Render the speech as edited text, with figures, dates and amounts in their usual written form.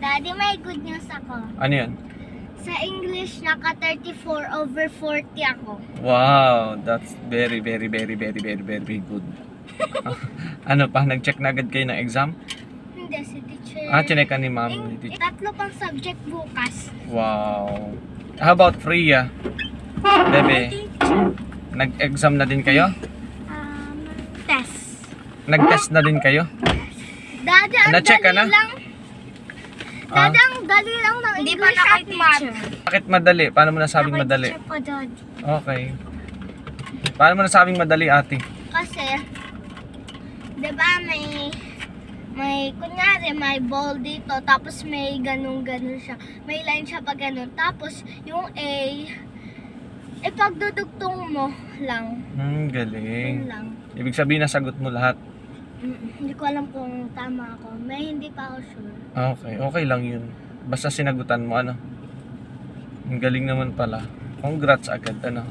Daddy, may good news ako. Ano yun? Sa English, naka 34/40 ako. Wow, that's very good. Ano pa, nag-check na agad kayo ng exam? Hindi, si teacher. Chinekan ni ma'am. Ni teacher. Tatlo pang subject bukas. Wow. How about Freya? Bebe, nag-exam na din kayo? Test. Nag-test na din kayo? Daddy, ang Na-check ka dali na? lang. Daddy, ang dali lang ng Hindi pa English at naka-math. teacher. Bakit madali? Paano mo nasabing madali? Teacher ko, Daddy. Okay. Paano mo nasabing madali, ate? Kasi, di ba kunyari, may ball dito, tapos may ganun-ganun siya. May line siya pag ganun. Tapos, yung A, pagdudugtong mo lang. Yun Galing. lang. Ibig sabihin, nasagot mo lahat. Hindi ko alam kung tama ako. May hindi pa ako sure. Okay, okay lang yun. Basta sinagutan mo, ano? Ang galing naman pala. Congrats agad, ano?